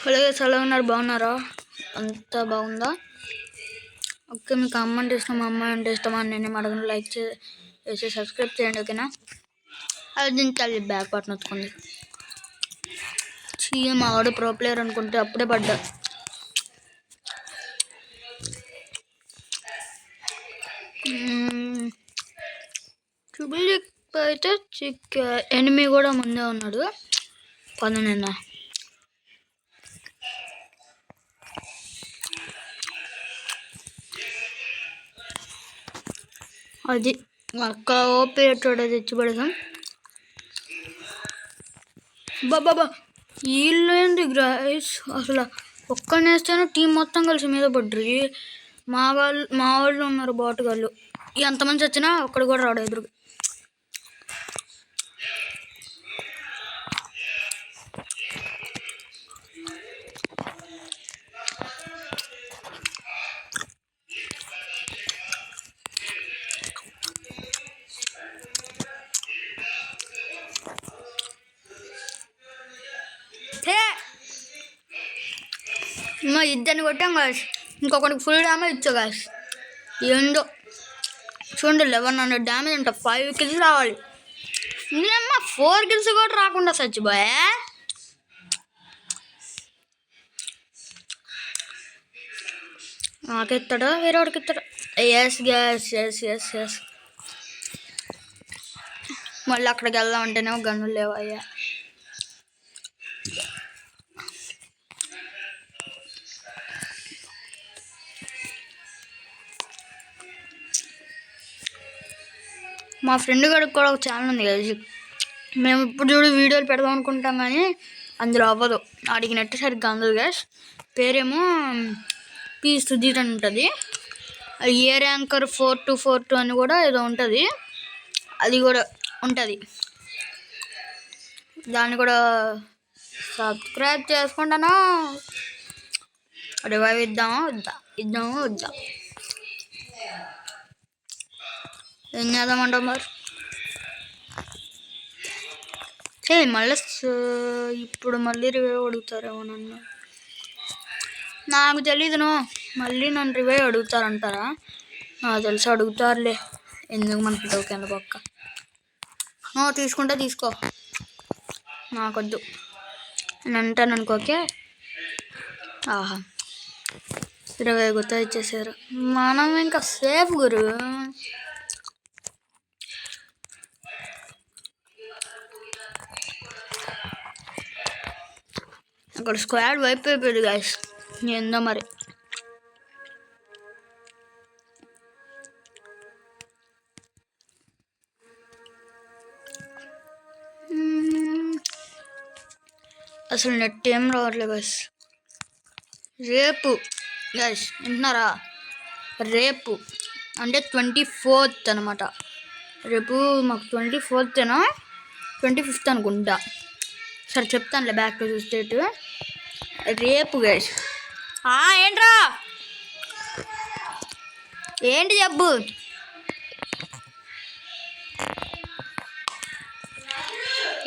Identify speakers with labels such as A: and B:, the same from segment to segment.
A: Hello ఎలా ఉన్నారు? బాగున్నారా? అంతా బాగుందా? ఓకే, మీకు అమ్మ అంటే ఇష్టం, అమ్మ అంటే ఇష్టం అని నేను అడగను. లైక్ చేసి సబ్స్క్రైబ్ చేయండి, ఓకేనా? అది దించాలి, బ్యాక్ బటన్ వచ్చుకుంది. మా వాడు ప్రో ప్లేయర్ అనుకుంటే అప్పుడే పడ్డా. ట్రిపుల్ అయితే ఎనిమి కూడా ముందే ఉన్నాడు. నిన్న అది అక్కడ ఓపీ చోట తెచ్చి పెడదాం. బాబా వీళ్ళు ఏంటి గ్రైస్, అసలు ఒక్కనేస్తేనే టీం మొత్తం కలిసి మీద పడ్డరు. మా వాళ్ళు ఉన్నారు బాటుగాళ్ళు. ఎంతమంది వచ్చినా ఒక్కడు కూడా రాడు ఎదురు. మా ఇద్దరిని కొట్టాం గాయస్, ఇంకొకరికి ఫుల్ డ్యామేజ్ ఇచ్చా గాయస్. ఏందో చూడండి, 1100 డ్యామేజ్ అంట. 5 kills రావాలి. నేనమ్మా 4 kills కూడా రాకుండా చచ్చిపోయా. నాకెత్తాడా వేరే వాడికి ఎత్తాడా? Yes gas yes yes yes. మళ్ళీ అక్కడికి వెళ్దామంటేనేమో గన్నులు లేవయ్యా. మా ఫ్రెండ్ గారికి కూడా ఒక ఛానల్ ఉంది కదా, మేము ఇప్పుడు చూడు వీడియోలు పెడదాం అనుకుంటాం కానీ అందులో అవ్వదు. అడిగినట్టు సరిగ్గా అందదు గ్యాస్. పేరేమో పీ సుధీర్ అని ఉంటుంది. ఏ ర్యాంకర్ 4242 అని కూడా ఏదో ఉంటుంది, అది కూడా ఉంటుంది. దాన్ని కూడా సబ్స్క్రైబ్ చేసుకుంటాను. రివైవ్ ఇద్దామా వద్దా? ఏం చేద్దామంటావు మరి? మళ్ళీ ఇప్పుడు మళ్ళీ రివైవ్ అడుగుతారేమో నన్ను. నాకు తెలీదును, మళ్ళీ నన్ను రివైవ్ అడుగుతారంటారా? నాకు తెలిసి అడుగుతారులే, ఎందుకు మనకి టోకెన్ పక్క. తీసుకుంటే తీసుకో, నాకొద్దు అని అంటాను అనుకోకే. ఆహా, 20 గుర్తు ఇచ్చేసారు. మనం ఇంకా సేఫ్ గురు. అక్కడ స్క్వాడ్ వైపు అయిపోయింది గాయస్, ఏందో మరి. అసలు నెట్ ఏం రావట్లేదు గాయస్. రేపు గాయస్ వింటున్నారా? రేపు అంటే 24th అనమాట. రేపు మాకు 24th 25th అనుకుంటా. సరే చెప్తానులే, బ్యాక్ టు స్టేట్. రేపు గైస్. ఏంట్రా, ఏంటి జబ్బు?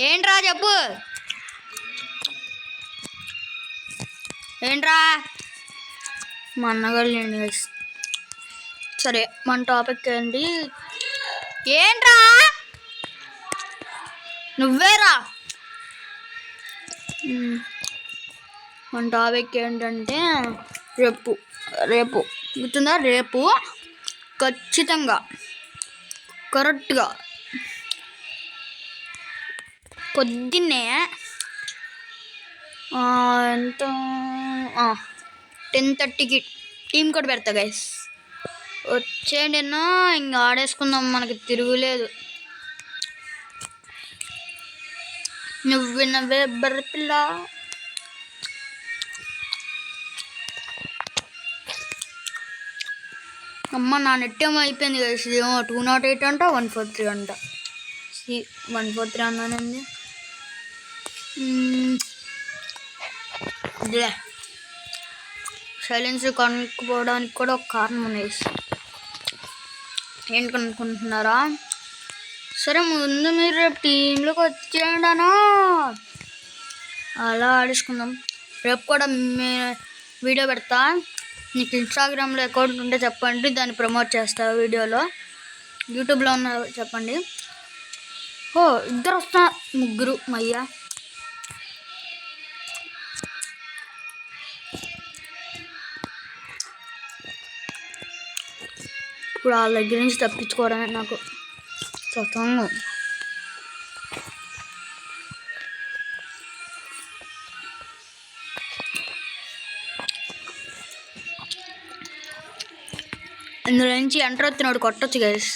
A: ఏంట్రా జబ్బు? ఏంట్రా? మా అన్నగారు గైస్. సరే మన టాపిక్ ఏంటి? ఏంట్రా నువ్వేరా? మన టాపిక్ ఏంటంటే రేపు గుర్తుందా? రేపు ఖచ్చితంగా కరెక్ట్గా పొద్దున్నే ఎంత 10:30కి టీం కోడ్ పెడతా గైస్. వచ్చేయండి, ఇంకా ఆడేసుకుందాం, మనకి తిరుగులేదు. నువ్వే బర్రె పిల్ల. అమ్మ నా నెట్ ఏమో అయిపోయింది కదా. ఇదేమో 208 అంట, 143 అంట. 143 అన్నానండి. ఇదిలే, సైలెన్స్ కొనుక్కోవడానికి కూడా ఒక కారణం ఉంది. ఏంటి కనుక్కుంటున్నారా? సరే ముందు మీరు రేపు టీంలోకి వచ్చేయండి అలా ఆడేసుకుందాం. రేపు కూడా వీడియో పెడతా. నీకు ఇన్స్టాగ్రామ్లో అకౌంట్ ఉంటే చెప్పండి, దాన్ని ప్రమోట్ చేస్తా వీడియోలో. యూట్యూబ్లో ఉన్న చెప్పండి. ఇద్దరు వస్తా, ముగ్గురు మయ్యా. ఇప్పుడు వాళ్ళ దగ్గర నుంచి తప్పించుకోవడమే నాకు స్వతంగా. ఇందులో నుంచి ఎంటర్ వచ్చినోడు కొట్టచ్చు గైస్,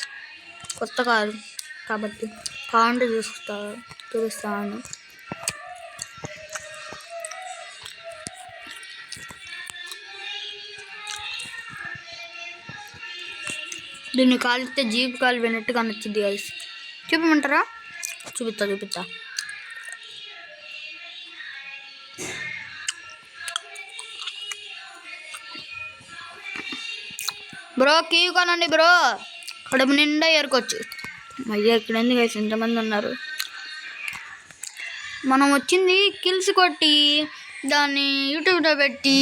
A: కొత్త కాదు కాబట్టి కావాలంటే చూపిస్తాను. దీన్ని కాలిస్తే జీప్ కాలు వినట్టుగా నచ్చింది గైస్. చూపించమంటారా? చూపిస్తా. బ్రో కీ కొనండి బ్రో, కడుపు నిండా ఏరుకోవచ్చు. మళ్ళీ ఇక్కడ ఎందుకు గైస్ ఇంతమంది ఉన్నారు? మనం వచ్చింది కిల్స్ కొట్టి దాన్ని యూట్యూబ్లో పెట్టి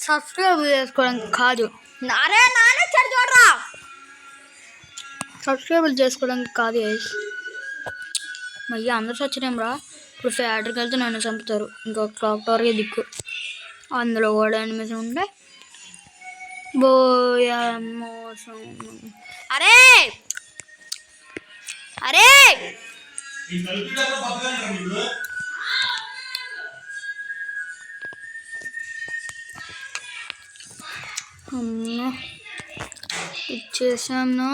A: సబ్స్క్రైబ్ చేసుకోవడానికి కాదు. చూడరా, సబ్స్క్రైబ్ చేసుకోవడానికి కాదు గైస్. మళ్ళీ అందరూ సచ్చినాం రా. ఇప్పుడు ఫ్యాక్టరీకి వెళ్తే నన్ను చంపుతారు. ఇంకో క్లాక్ టవర్కి దిక్కు. అందులో కూడా ఎనిమిది ఉండే బోయా మోసం. అరే అమ్మా ఇచ్చేసాను.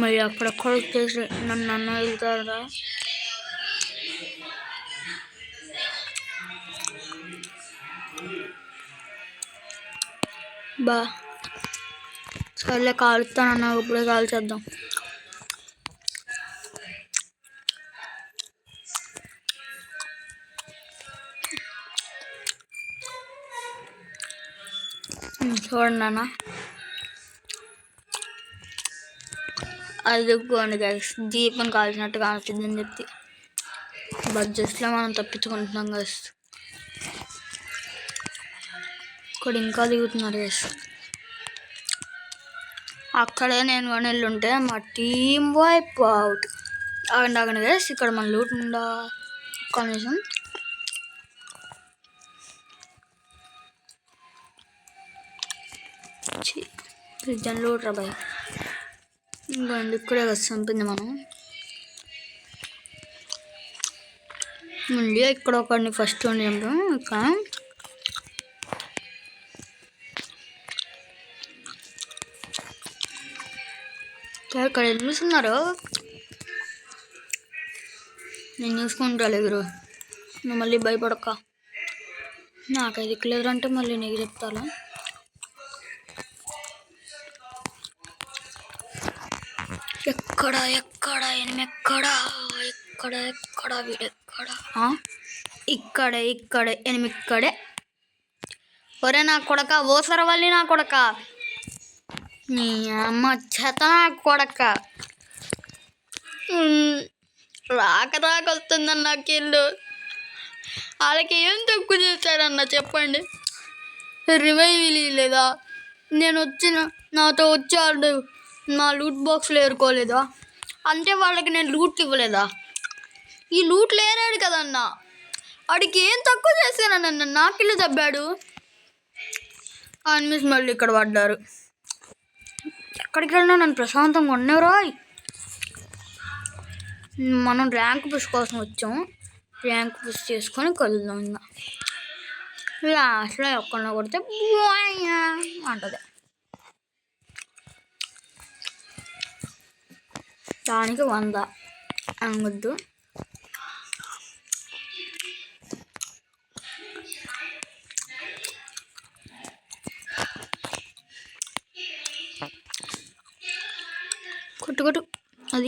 A: మరి అక్కడక్కడ వచ్చేసి నన్ను వెళ్తారా? బా సర్లే కాలుస్తానన్నా, ఇప్పుడే కాల్చేద్దాం. చూడండి అన్న, అదుకోండి గైస్, దీపం కాల్చినట్టు కాల్చిందని చెప్పి బడ్జెట్లో మనం తప్పించుకుంటున్నాం గైస్. ఇక్కడ ఇంకా దిగుతున్నారు గైస్. అక్కడే నేను కానీ వెళ్ళుంటే మా టీం వైప్ అవుట్. ఆగండి గైస్, ఇక్కడ మన లూట్ ఉందా కనీసం? ఫ్రిడ్జ్ లూట్ రా బాయ్. ఇంకా ఇక్కడే కదా చంపింది మనం. మళ్ళీ ఇక్కడ ఒకడిని ఫస్ట్ ఉండి ఇక్కడ ఎనిమిస్తున్నారు. నేను చూసుకుంటాను ఎదురు, నువ్వు మళ్ళీ భయపడక. నాకైతే దిక్కులేదంటే మళ్ళీ నీకు చెప్తాను. ఎక్కడ వీడెక్కడా? ఇక్కడే ఎనిమిక్కడే. ఒరే నా కొడక, ఓసరవల్లి నా కొడక, నీ అమ్మ చెత్త నా కొడక. రాకొస్తుందన్న కిల్లు. వాళ్ళకి ఏం తక్కువ చేశారన్న చెప్పండి? రివైవ్ లేదా? నేను నాతో వచ్చాడు, నా లూట్ బాక్స్లో ఏరుకోలేదా? అంటే వాళ్ళకి నేను లూట్ ఇవ్వలేదా? ఈ లూట్లు ఏరాడు కదన్న, వాడికి ఏం తక్కువ చేశానన్న, నాకిల్లు దబ్బాడు. అన్మిస్ మళ్ళీ ఇక్కడ పడ్డారు. ఎక్కడికి వెళ్ళినా నన్ను ప్రశాంతంగా ఉండేవరా. మనం ర్యాంక్ పుష్ కోసం వచ్చాం, ర్యాంక్ పుష్ చేసుకొని కలుద్దాం. ఇంకా లాస్ట్లో ఎక్కడ కొడితే అంటది. దానికి 100 అనవద్దు. కొట్టు అది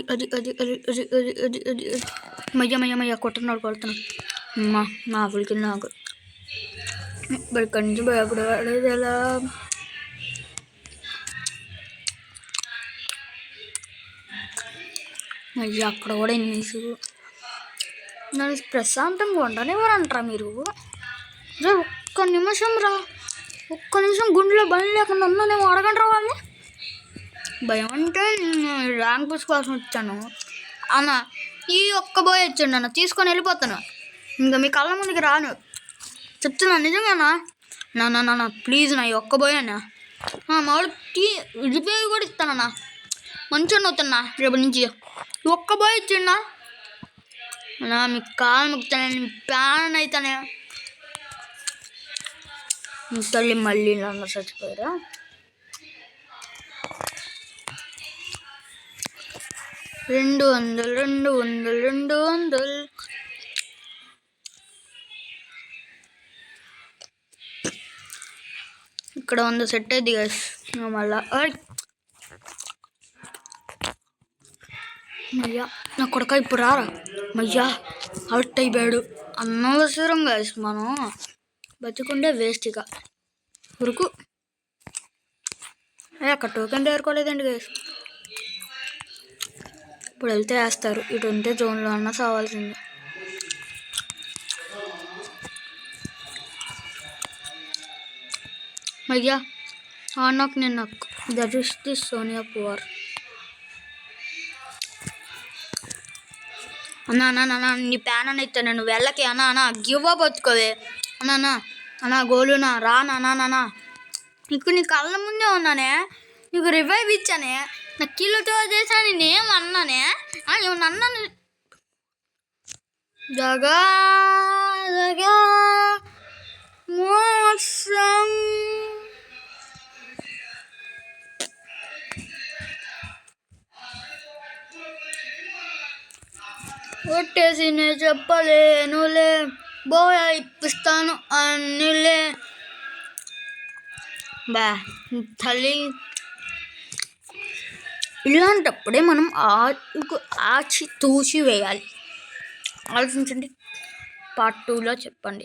A: మయ్య కొట్టున్నాడు. అమ్మా నా ఫుల్కి నాకు ఇక్కడి నుంచి భయపడేది ఎలా? మళ్ళీ అక్కడ కూడా ఎన్నిసు నన్ను ప్రశాంతంగా ఉండనివ్వరంటారా మీరు? ఒక్క నిమిషం రా, ఒక్క నిమిషం గుండెలో భయం లేకుండా ఉన్నానేమో అడగంటారా వాళ్ళని. భయం అంటే ర్యాంక్ పుచ్చుకోవాల్సి వచ్చాను అన్న. ఈ ఒక్క బాయ్ వచ్చాడు అన్న, తీసుకొని వెళ్ళిపోతాను. ఇంకా మీ కళ్ళ ముందుకి రాను, చెప్తున్నా నిజంగానా. నా ప్లీజ్ నా ఈ ఒక్క బాయ్ అన్న. మామిడికి రిపేర్ కూడా ఇస్తానన్నా, మంచిగా అవుతున్నా రేపు నుంచి. ఒక్క బాయ్ ఇచ్చిండా అన్నా, మీకు కాలు ముక్తానే, మీ ప్యాన్ అవుతానే. తల్లి మళ్ళీ నన్ను చచ్చిపోయారా? రెండు వందలు ఇక్కడ 100 సెట్ అయింది గైస్. మళ్ళా మయ్యా నా కొడుక ఇప్పుడు రారా మయ్యా, అవుట్ అయిపోయాడు. అనవసరం గైస్, మనం బతికుండే వేస్ట్. ఇక ఉరుకు అక్కడ టోకెన్ తేరుకోలేదండి గైస్. ఇప్పుడు వెళ్తే వేస్తారు, ఇటు ఉంటే జోన్లో అన్నా సావాల్సిందే. మయ్యా నాకు నేను నాకు దరిష్టి సోనియా పవార్ అన్నా నీ ప్యాన్ అని అయితే నేను వెళ్ళకి అన్నా గివ్ అప్ వచ్చుకోవే అన్నా గోలునా రా నానా. నీకు నీ కళ్ళ ముందే ఉన్నానే, నీకు రివైవ్ ఇచ్చానే, నా కిల్లుతో చేసా, నేనేమన్నానే అన్నాను. జగా మోసం కొట్టేసి నేను చెప్పలేనులే, బోయ ఇప్పిస్తాను అన్నిలే. బా తల్లి, ఇలాంటప్పుడే మనం ఆచి తూచి వేయాలి. ఆలోచించండి, పార్ట్ 2లో చెప్పండి.